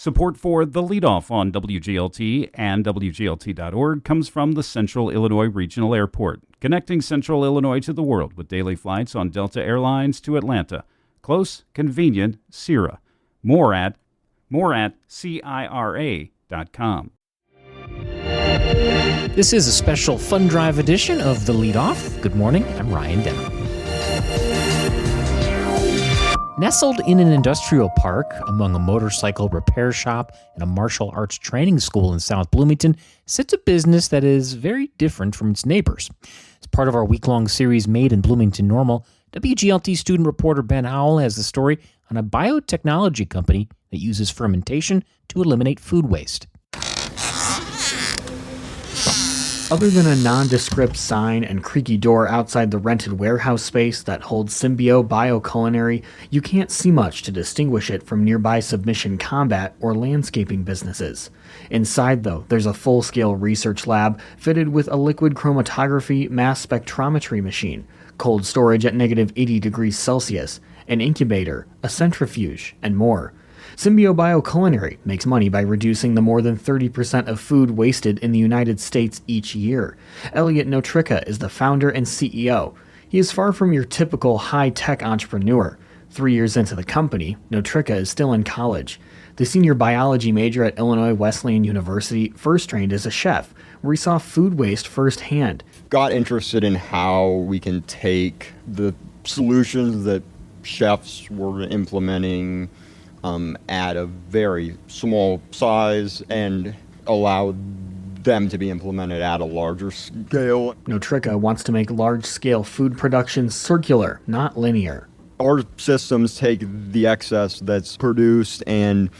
Support for The Leadoff on WGLT and WGLT.org comes from the Central Illinois Regional Airport, connecting Central Illinois to the world with daily flights on Delta Airlines to Atlanta. Close, convenient, CIRA. More at CIRA.com. This is a special fun drive edition of The Leadoff. Good morning, I'm Ryan Denham. Nestled in an industrial park among a motorcycle repair shop and a martial arts training school in South Bloomington sits a business that is very different from its neighbors. As part of our week-long series Made in Bloomington Normal, WGLT student reporter Ben Howell has the story on a biotechnology company that uses fermentation to eliminate food waste. Other than a nondescript sign and creaky door outside the rented warehouse space that holds Symbio Bioculinary, you can't see much to distinguish it from nearby Submission Combat or landscaping businesses. Inside, though, there's a full-scale research lab fitted with a liquid chromatography mass spectrometry machine, cold storage at negative 80 degrees Celsius, an incubator, a centrifuge, and more. Symbio Bioculinary makes money by reducing the more than 30% of food wasted in the United States each year. Elliot Notricka is the founder and CEO. He is far from your typical high-tech entrepreneur. 3 years into the company, Notricka is still in college. The senior biology major at Illinois Wesleyan University first trained as a chef, where he saw food waste firsthand. Got interested in how we can take the solutions that chefs were implementing at a very small size and allow them to be implemented at a larger scale. Notricka wants to make large-scale food production circular, not linear. Our systems take the excess that's produced and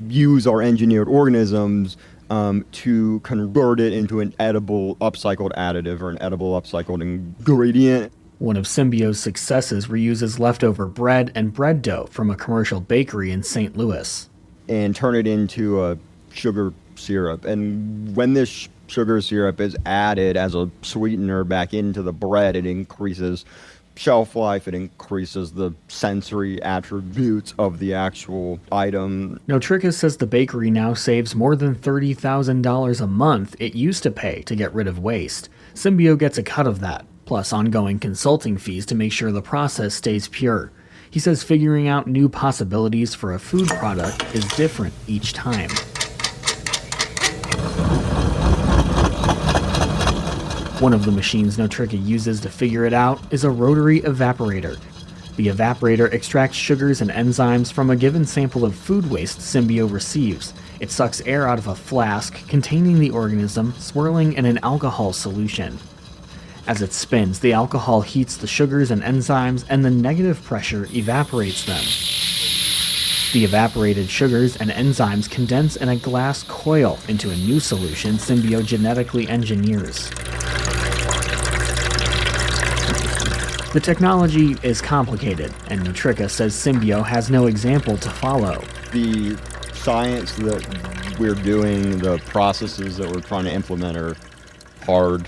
use our engineered organisms to convert it into an edible upcycled additive or an edible upcycled ingredient. One of Symbio's successes reuses leftover bread and bread dough from a commercial bakery in St. Louis. And turn it into a sugar syrup. And when this sugar syrup is added as a sweetener back into the bread, it increases shelf life, it increases the sensory attributes of the actual item. Notricka says the bakery now saves more than $30,000 a month it used to pay to get rid of waste. Symbio gets a cut of that, plus ongoing consulting fees to make sure the process stays pure. He says figuring out new possibilities for a food product is different each time. One of the machines Notricka uses to figure it out is a rotary evaporator. The evaporator extracts sugars and enzymes from a given sample of food waste Symbio receives. It sucks air out of a flask containing the organism swirling in an alcohol solution. As it spins, the alcohol heats the sugars and enzymes, and the negative pressure evaporates them. The evaporated sugars and enzymes condense in a glass coil into a new solution Symbio genetically engineers. The technology is complicated, and Notricka says Symbio has no example to follow. The science that we're doing, the processes that we're trying to implement are hard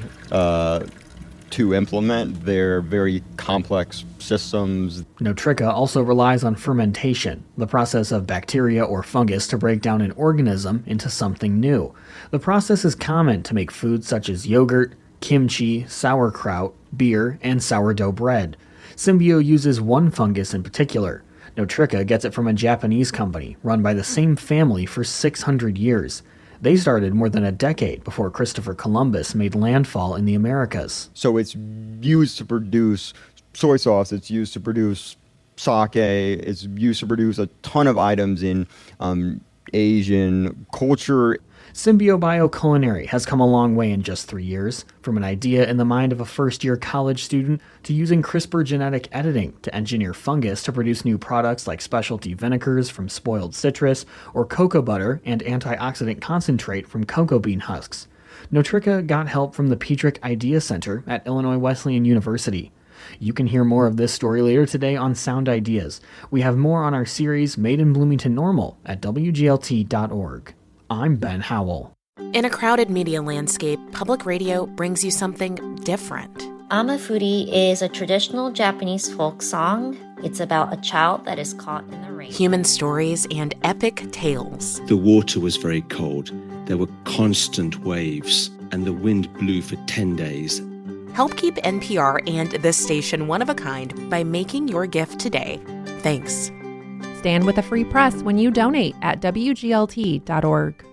to implement. They're very complex systems. Notricka also relies on fermentation, the process of bacteria or fungus to break down an organism into something new. The process is common to make foods such as yogurt, kimchi, sauerkraut, beer, and sourdough bread. Symbio uses one fungus in particular. Notricka gets it from a Japanese company run by the same family for 600 years. They started more than a decade before Christopher Columbus made landfall in the Americas. So it's used to produce soy sauce, it's used to produce sake, it's used to produce a ton of items in Asian culture. Symbio Bioculinary has come a long way in just 3 years, from an idea in the mind of a first-year college student to using CRISPR genetic editing to engineer fungus to produce new products like specialty vinegars from spoiled citrus or cocoa butter and antioxidant concentrate from cocoa bean husks. Notricka got help from the Petrick Idea Center at Illinois Wesleyan University. You can hear more of this story later today on Sound Ideas. We have more on our series Made in Bloomington Normal at WGLT.org. I'm Ben Howell. In a crowded media landscape, public radio brings you something different. Amafuri is a traditional Japanese folk song. It's about a child that is caught in the rain. Human stories and epic tales. The water was very cold. There were constant waves, and the wind blew for 10 days. Help keep NPR and this station one of a kind by making your gift today. Thanks. Stand with a free press when you donate at WGLT.org.